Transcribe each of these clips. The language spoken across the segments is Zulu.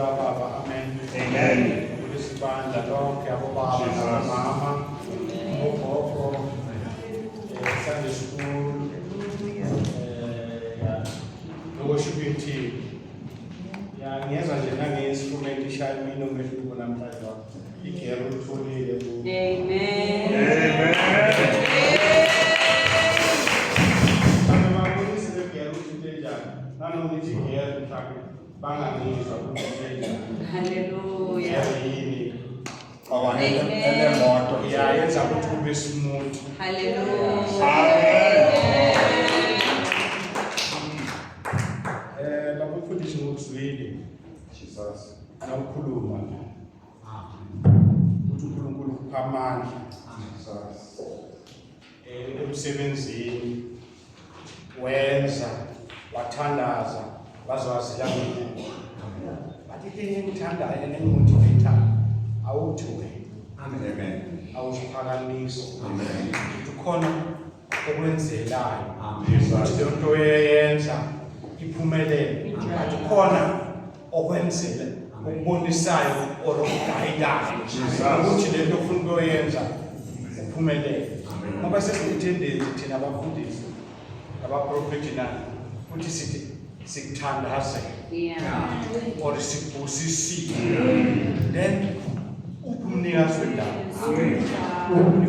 Baba, amen. Amen. Ulisibanda lonke abobaba nabomama, ogogo, Sunday school, worshiping team. Ngiyeza nje nange-instrument ishaye mina umehluko namhlanje wakho. Igere ulitholile. Amen. Amen. Bangabonisa legere ukuthi into enjani. Nanoma ithi igere mhlawumbe bangangizwa ukuthi into enjani. Hallelujah. Yini. Elemoto. Yenza ukuthi kube smooth. Hallelujah. Bakufundisa ngokuzwile. Jesus. Nawukhuluma ukuthi uNkulunkulu upha amandla Jesus. emsebenzini wenza wathandaza bazwazi yami bathi into engithandayo nengimotivator awuthi wena Amen. awuziphakamisa Amen. ukhona okwenzelayo Amen. ukuthi le nto oyenza iphumelele athi khona okwenzela ukubonisayo orokugayidayo ukuthi le nto ofuna ukuyenza uphumelele ngoba sesithendezi thina abafundisi abaprofethi na ukuthi sithi sikuthandaze Yeah. or sibusisi then ubumnikazi wendawo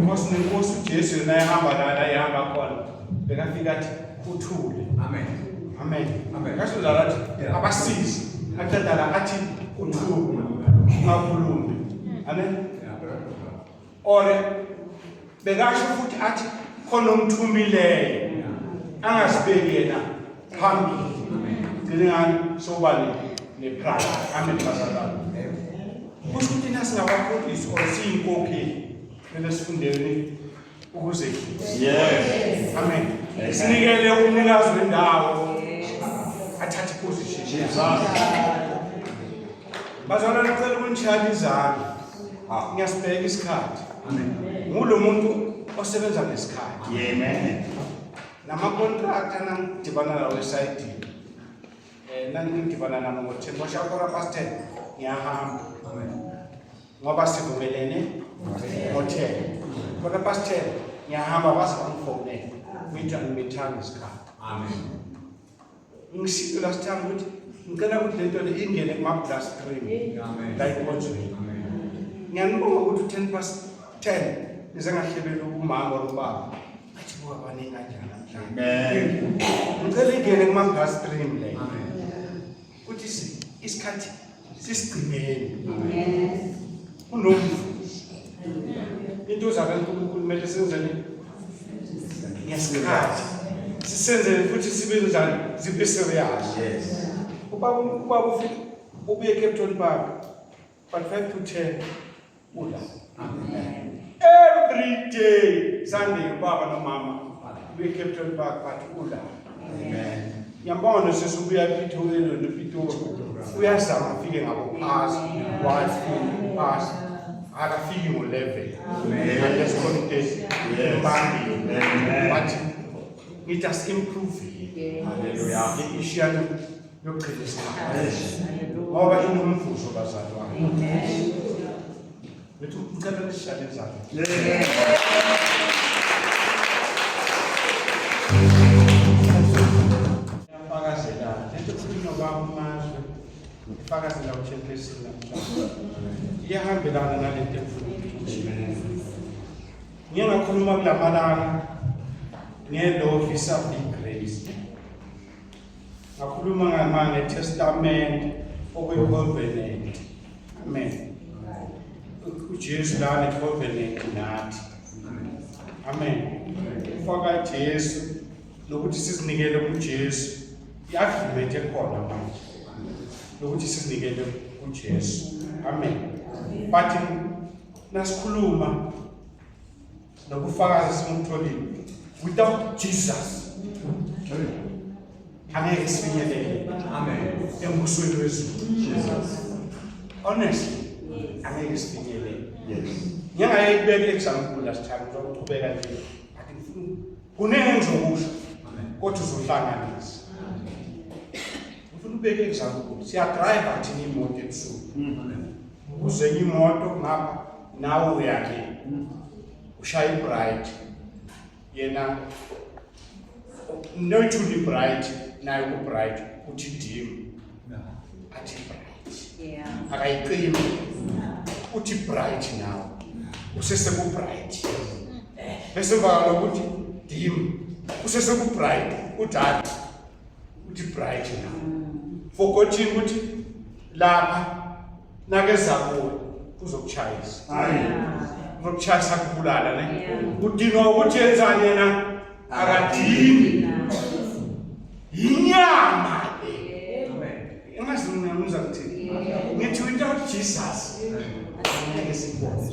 because nenkosi uJesu yena ehamba la ehamba khona bekafika athi uthule Amen. amen Amen. kasho zalathi abasizi aqeda la athi uthule ungakhulumi amen ore bekasho futhi athi khona umthumileyo angazibeki yena phambili ngingani sobani nepride amen bazalwane kusho ukuthi nasingabafundisi or siyinkokheli kumele sifundeni ukuze Yes. amen sinikele umnikazi wendawo athathe iposition Jesus. bazalwane ngicela ukunishaya izandla ngiyasibheka isikhathi Amen. ngulo muntu osebenza ngesikhathi Amen. nama-contract anangidibana nawo esayidini nangidibana namo ngo-10 kwashakora past 10 ngiyahamba Amen. ngoba sivumelene ngo-10 kona past 10 ngiyahamba base bangifonele ngithi angimithanga isikhathi Amen. ngishiyo last time ukuthi ngicela ukuthi lento le ingene kuma-plus 3 Amen. la inkonzweni Amen. ngiyanibonga ukuthi 10 past 10 nize ngahlebela umama or ubaba athi buka baningi kanjani Amen. ngicela ingene kuma-plus 3 le Amen. ukuthi isikhathi sisigcineni Amen. unomvuzo into zakaNkulunkulu kumele senzele ngesikhathi sisenzele futhi sibe njani zibe serious Yes. ubaba ufika ubuye eCapton Park but 5 to 10 ula Amen. every day Sunday ubaba nomama ubuye eCapton Park but ula Amen. yambona sesubuya ePitoli noPitoli uyazama afike ngabo phasi wathi phasi akafiki ngo-11 unless connotation yembambile but it has improved Hallelujah. ishiyano yokugcina isikhathi ngoba inomvuzo bazalwane bethu ngicela nisishale izandla ngiyafakazela lento kukhulunywa kwamazwe ifakazela uchairperson namhlanje iyahambelana nalento efuna ngiye ngakhuluma kulamalanga nge-law officer of grace ngakhuluma ngetestament okwe-covenant amen uJesu lana covenant nathi amen ufaka uJesu lokuthi sizinikele kuJesu i-agreement ekhona manje lokuthi sizinikele kuJesu amen but nasikhuluma nokufakaza simutholile without Jesus angeke sifinyelele Amen. embusweni wezulu Jesus. honestly angeke sifinyelele Yes. ngiyangayibeka example last time uzoqhubeka nje ati kuningi engizokusho Amen. kodwa uzohlanganisa ufuna Kubeke example, siyadrive thina imoto ebusuku. Uzenye imoto ngapha nawe uyake. Ushaya bright. Yena no too bright, nayo ku bright, uthi dim. Athi bright. Yeah. Akayiqimi. Uthi bright now. Usese ku bright. Bese vala ukuthi dim. Usese ku bright, uthi uthi bright now. Forgotten ukuthi lapha nakeza kuwe uzokuchayisa. Uzokuchayisa kubulala ne. Udinga ukuthi yenzani yena akadini. Inyama le. Engazinuza ukuthi ngithi without Jesus. Angeke sibone.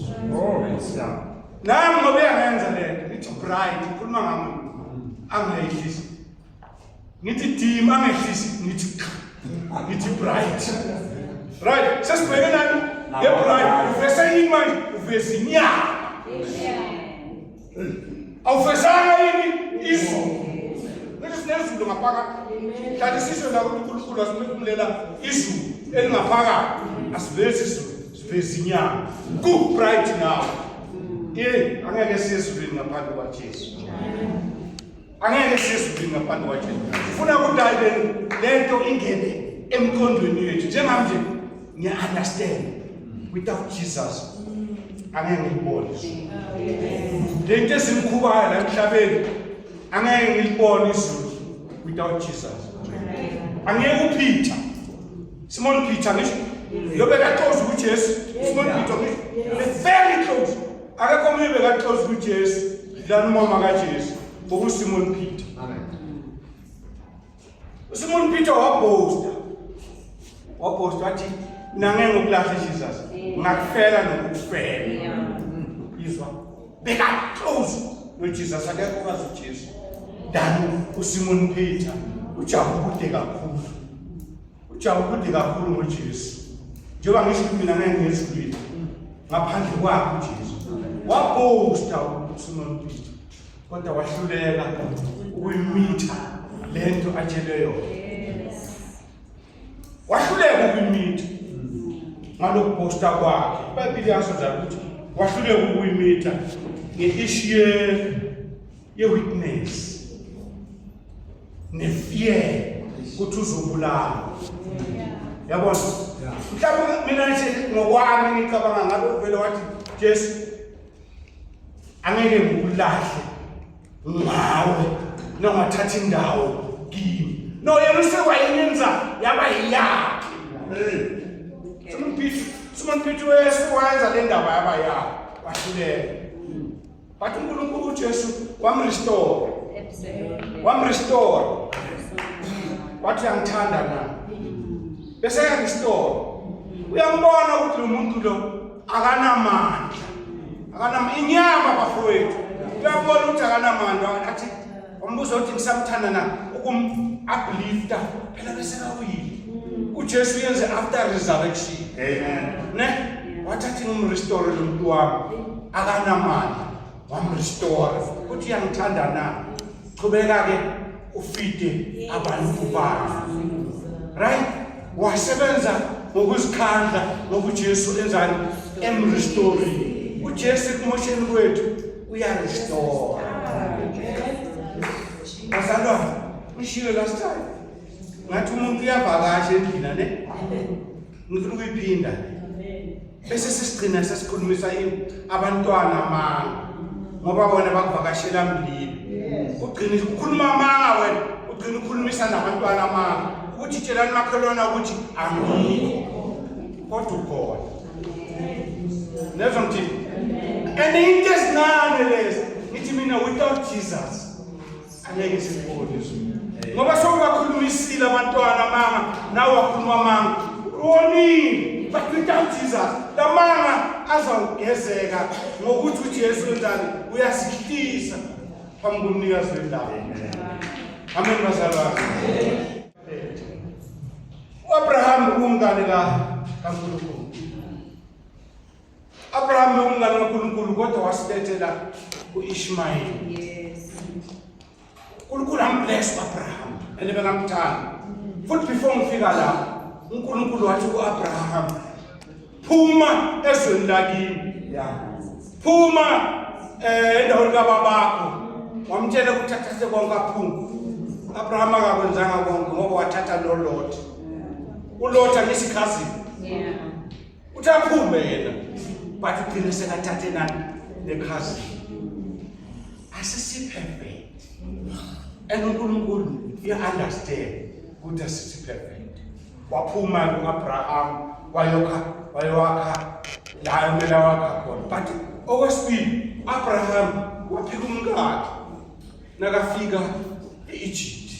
Yeah. Nami ngobe yangenza lento, ngithi bright, ukhuluma ngami angehlisi. Ngithi dim angehlisi, ngithi bright. Right, sesibheke nani? Bright, uvese imali, uvese inyama. Awufesanga yini izulu. Ngithi sinezulu ngaphakathi. Kanti sisho la ukuthi uNkulunkulu asiphefumulela izulu elingaphakathi. Asivezi izulu, sivezi inyama. Ku bright now. Angeke siyezulwini ngaphandle kwaJesu. Angeke siyezulwini ngaphandle kwaJesu. Ufuna ukuthi lento ingene emqondweni wethu. Njengami nje ngiya-understand without Jesus. Angeke ngibone. Lento esimkhubayo la emhlabeni angeke ngilibone izulu without Jesus. Angeke uPeter. Simon Peter ngisho. Lobeka close kuJesu. Simon Peter ngisho. Very close. Akekho umuntu beka close kuJesu, dlana umama kaJesu, ngokuSimon Peter. Amen. uSimon Peter wabosta wathi nange ngokulahla Jesus, ngakufela nokufela. Izwa. Beka close noJesus akekho kazi uJesu. Dani uSimon Peter ujabukude kakhulu. Ujabukude kakhulu ngoJesu. Njengoba ngisho mina ngeke ngezulwini ngaphandle kwakhe uJesu. Wabosta uSimon Peter kodwa wahluleka ukuyimitha lento atsheleyo. Wahluleka ukuyimitha ngalokubosta kwakhe. iBhayibheli yasoza ukuthi wahluleka ukuyimitha ngeissue ye-weakness ne-fear ukuthi uzobulala. Yabona? Mhlawumbe mina nje ngokwami ngicabanga ngabe vele wathi Jesu angeke ngikulahle ngawe noma thatha indawo kimi. No, yena usewayenza yaba yiyakhe. Simon Peter wayenza le ndaba yaba yakhe. Wahluleka. But uNkulunkulu uJesu wamrestore. Wamrestore. Wathi angithanda na. Bese yarestore. Uyambona ukuthi lo muntu lo akanamandla. Inyama bafowethu. Uyabona ukuthi akanamandla athi umbuzo uthi ngisamthanda na ukum-uplifta phela bese kawuyini. uJesu yenze after resurrection. Amen. Ne? Wathathi ngimrestore lo muntu wami akanamandla. Wamrestore. Uthi uyangithanda na. Qhubeka ke ufide abantu bakho. Right? Wasebenza ngokuzikhandla ngokuJesu enzani emrestore. uJesu kumosheni kwethu uyarestore. Bazalwane, ngishilo last time. Ngathi umuntu uyavakasha endlini ne? Ngifuna ukuyiphinda. Bese sesigcina sesikhulumisa abantwana amanga. Ngoba bona bakuvakashela mlilo. Ugcina ukukhuluma amanga wena, ugcina ukukhulumisa nabantwana amanga. Uthi tshelani makhelwana ukuthi angikho. Kodwa ukhona. Never mthini. And into ezincane lezi ngithi mina without Jesus angeke sibone izwi. Ngoba sokubakhulumisile abantwana amanga nawe wakhuluma amanga. Wonini but without Jesus la manga azawugezeka ngokuthi uJesu endani uyasihlisa phambi komnikazi wendaba. Amen bazalwane. uAbraham umngane kaNkulunkulu. Abraham umngane kaNkulunkulu kodwa wasibethela uIshmayeli. Yes. uNkulunkulu ambless uAbraham ene bengamthanda. futhi before ngifika la uNkulunkulu wathi kuAbraham phuma ezweni lakini phuma endaweni kababakho wamtshela ukuthi athathe konke aphuma. Abraham akakwenzanga konke ngoba wathatha noLot. uLot anisikhasi uthi aphume yena but ugcine sekathathe nani nekhasi. Asisi perfect and uNkulunkulu understand ukuthi asisi perfect. Waphuma kuAbraham wayowakha la umela wakha khona, but okwesibili Abraham waphika umkakhe nakafika eEgypt.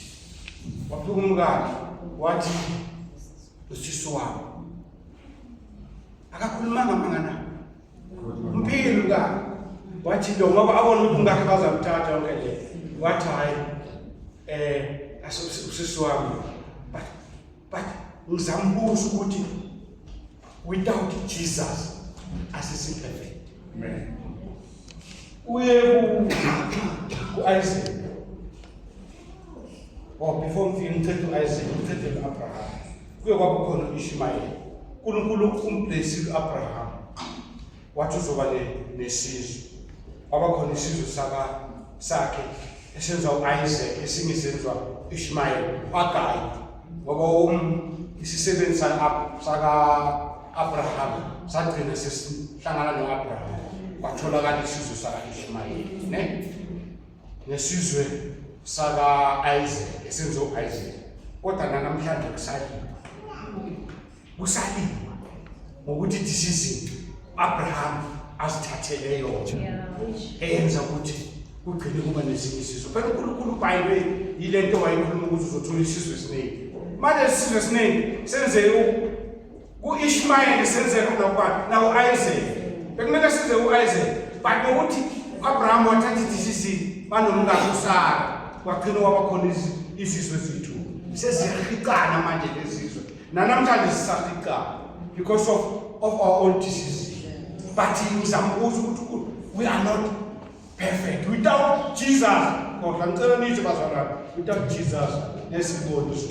Waphika umkakhe wathi usisi wami akakhulumanga mangana umphilo umkakhe wathi lo ngoba abona ukuthi umkakhe bazamthatha yonke le wathi hayi usisi wami but ngizambuza ukuthi without Jesus asisi perfect. Amen. Uye ku-Isaac. Before ngithethe u-Isaac, ngithethe u-Abraham. Kuye kwaba khona u-Ishmayeli. uNkulunkulu umblessile u-Abraham. Wathi uzoba nesizwe. Kwaba khona isizwe sakhe esenziwa u-Isaac, esinye senziwa u-Ishmayeli, uHagayi. Ngoba isisebenzi saka-Abraham sagcina sesihlangana no-Abraham. Kwatholakala isizwe saka-Ishmayeli nesizwe saka-Isaac esenziwa u-Isaac. Kodwa namhlanje kusalima ngokuthi decision Abraham azithathele yona eyenza ukuthi kugcine kuba nezinye isizwe. Phela uNkulunkulu uBhayibheli yile nto wayikhuluma ukuthi uzothola isizwe esiningi. Manje isizwe esiningi senze ku-Ishmayeli senzeka naku-Isaac. Bekumele senze u-Isaac, but nokuthi Abraham wathatha decision banomkakhe uSara kwagcina kwaba khona izizwe zethu seziyahikana manje lezizwe. Namhlanje sisahikana because of our own decision. But ngizambuza ukuthi we are not perfect without Jesus. Kodwa ngicela nithi bazalwane, without Jesus nesiboni so.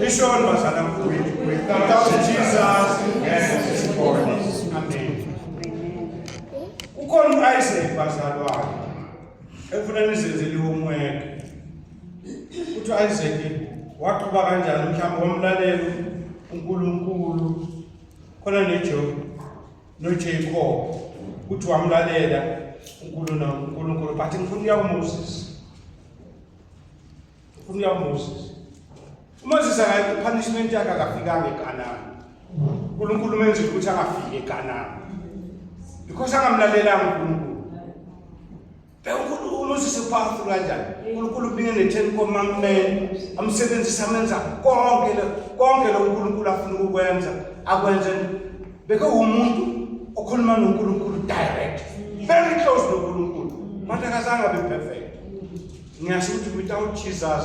Ishon bazalwane, without Jesus nesiboni. Amen. Ukhona uIsaac bazalwane efuna nizenzele homework. Uthi uIsaac waqhuba kanjani mhlawumbe wamlalela uNkulunkulu khona noJacob uthi wamlalela uNkulunkulu but ngifuna ya uMoses. uMoses punishment yakhe akafikanga eKhanani. uNkulunkulu menze ukuthi angafiki eKhanani because angamlalelanga uNkulunkulu. uMoses upowerful kanjani. uNkulunkulu ubinge ne-10 commandments amsebenzisa amenza konke lo uNkulunkulu afuna ukwenza akwenze. Beke umuntu okhuluma noNkulunkulu direct, very close noNkulunkulu, manje akazange abe perfect. Ngiyasho ukuthi without Jesus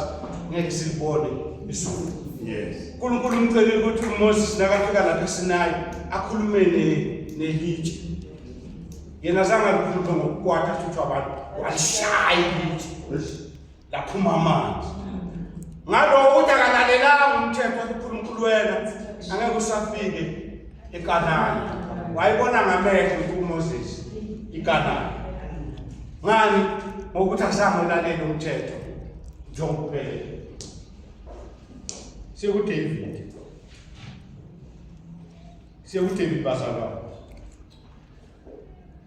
ngeke silibone isizwe. Yes. uNkulunkulu umcelile ukuthi uMoses nakafika lapha eSinayi akhulume nelitshe. Yena zange akhulume ngokukwata futhi abantu walishaya ilitshe laphuma amanzi. Ngalokho ukuthi akalalelanga umthetho kaNkulunkulu wena angeke usafike eKhanani. Wayibona ngamehlo uMoses iKhanani. Ngani? Ngokuthi azange ulalela umthetho njengokuphela. SiyuDavid bazalwane.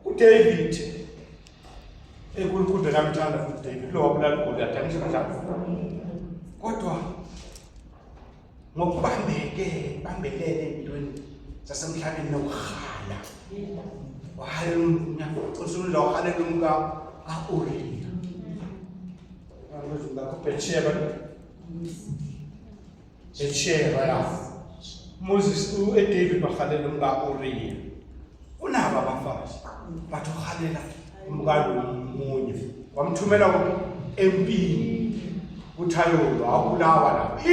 uDavid uNkulunkulu bekamthanda futhi David lo wabulala uGoliath angisho kanjalo. Kodwa ngokubambelele entweni zasemhlabeni nokuhala wahalela ka-Uriya Bethsheba ya Moses uDavid bahalela umka-Uriya. Unabo abafazi but uhalela umkalo munye wamthumela empini uThayolo awubulawa lapha.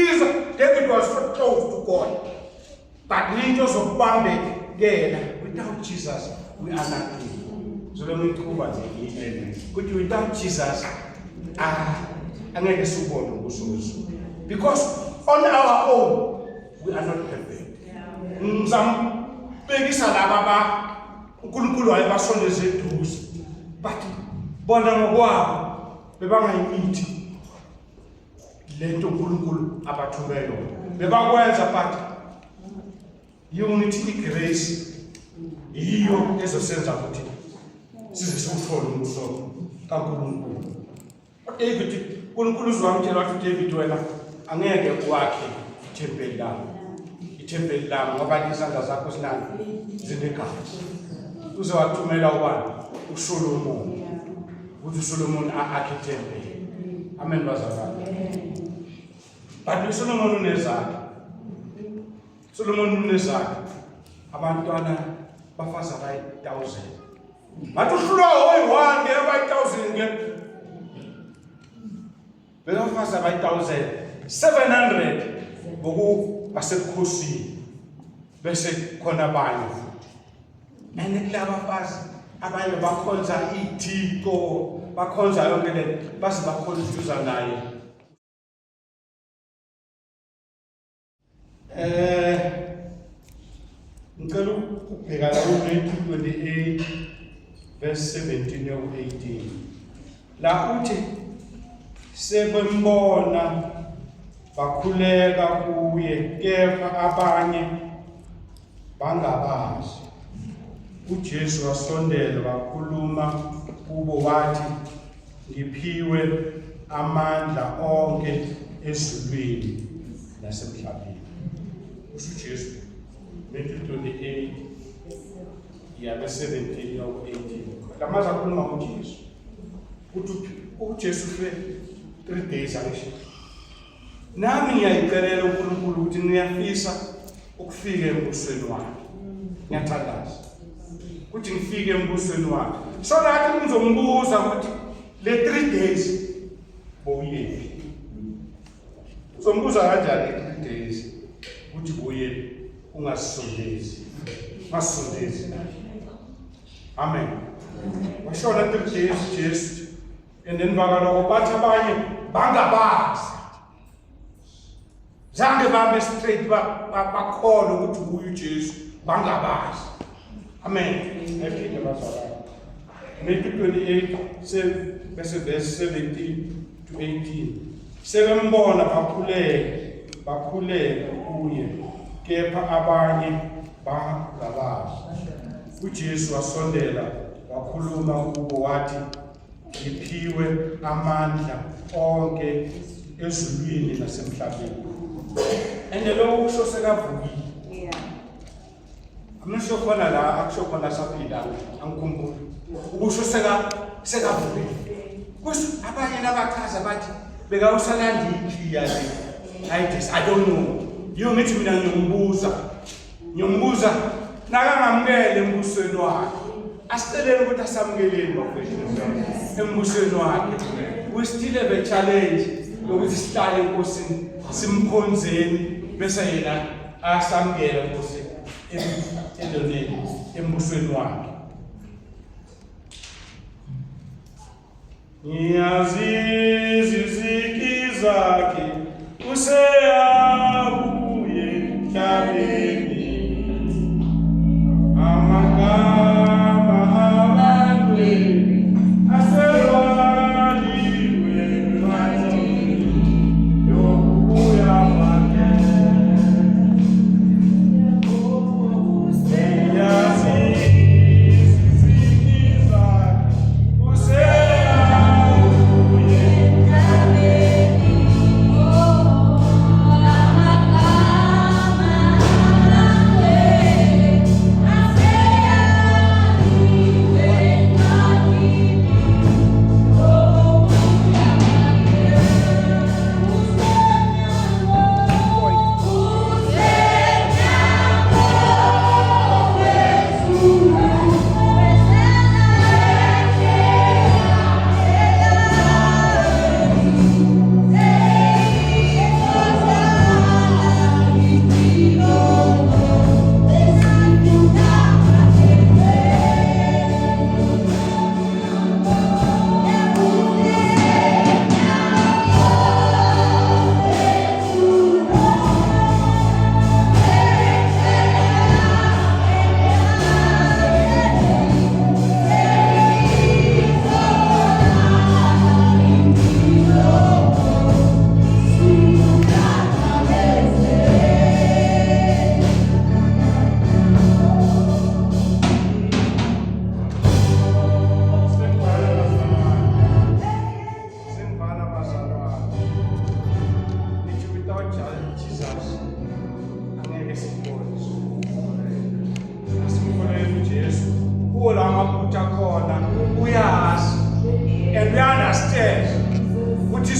David was so close to God, but into zokubambekela without Jesus we are nothing. So let me prove it. But without Jesus angeke sibone ubusozo because On our own, we are not perfect. Ngizambekisa laba uNkulunkulu wayebasondeze eduze. But bona ngokwabo bebangayimithi lento uNkulunkulu abathume yona. Bebakwenza but unity grace yiyo ezosenza ukuthi size siwuthole umbuso kaNkulunkulu. David uNkulunkulu uzwamtshela wathi David wena angeke uwakhe ithempeli lami. Ithempeli lami ngoba izandla zakho sinani zinegazi. Uze wathumela ubani uSolomon. Ukuthi uSolomon akhe ithempeli. Amen bazalwane. But uSolomon unezakhe. Solomon unezakhe. Abantwana bafaza bayi 1000. Bathi uhlulwa oyi1 bayi 1000 ke. Bebafaza bayi 1700 boku basebukhosini bese khona abanye futhi. Kulaba bafazi abanye bakhonza ithiko bakhonza yonke le base bakhonza naye. Ngicela ukubheka la uMatthew 28 verse 17 to 18. La uthi sebembona bakhuleka kuye kepha abanye bangabazi. uJesu wasondela wakhuluma kubo wathi ngiphiwe amandla onke ezulwini nasemhlabeni. uJesu Matthew 28 ya 17 ya 18. Lamaza kukhuluma ngoJesu. uJesu fe 3 days akasho. Nami ngiyayikelela uNkulunkulu ukuthi ngiyafisa ukufika embusweni wakhe. Ngiyathandaza ukuthi ngifike embusweni wakhe. So nathi ngizombuza ukuthi le 3 days boyephi. Uzombuza kanjani 3 days ukuthi boyephi ungasondezi. Masondezi. Amen. Washona 3 days Jesu and then bakaloko bathi abanye bangabazi. Zange babe straight bakholwa ukuthi uJesu bangabazi. Amen. Ephinde bazalwane. Matthew 28 verse 17 to 18. Sebembona bakhuleka kuye kepha abanye bangabazi. uJesu wasondela wakhuluma kubo wathi ngiphiwe amandla onke ezulwini nasemhlabeni. Lo kusho sekavukile. Amusho khona la akusho khona saphila angikhumbula. Ukusho sekavukile. Kusho abanye labachaza bathi bekawusalanda ikhiya le. I don't know. Ngithi mina ngiyombuza nakangamukele embusweni wakhe. Asiceleni ukuthi asamukeleni bafethu embusweni wakhe. We still have a challenge ukuthi sihlale enkosini simkhonzeni bese yena asamukela inkosi eloneni embusweni wakhe. Ngiyazizi iziki zakhe useyabuye emhlabeni. Amagama abantwini asebaliwe encwadini yokubuya kwakhe. Ngiyazizi iziki zakhe useyabuye emhlabeni.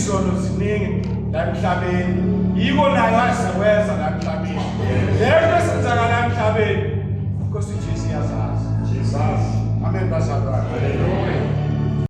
izono ziningi la emhlabeni yiko nayo asewenza la emhlabeni lento esenzakala la emhlabeni Nkosi Jesu yazazi Jesus. amen bazalwane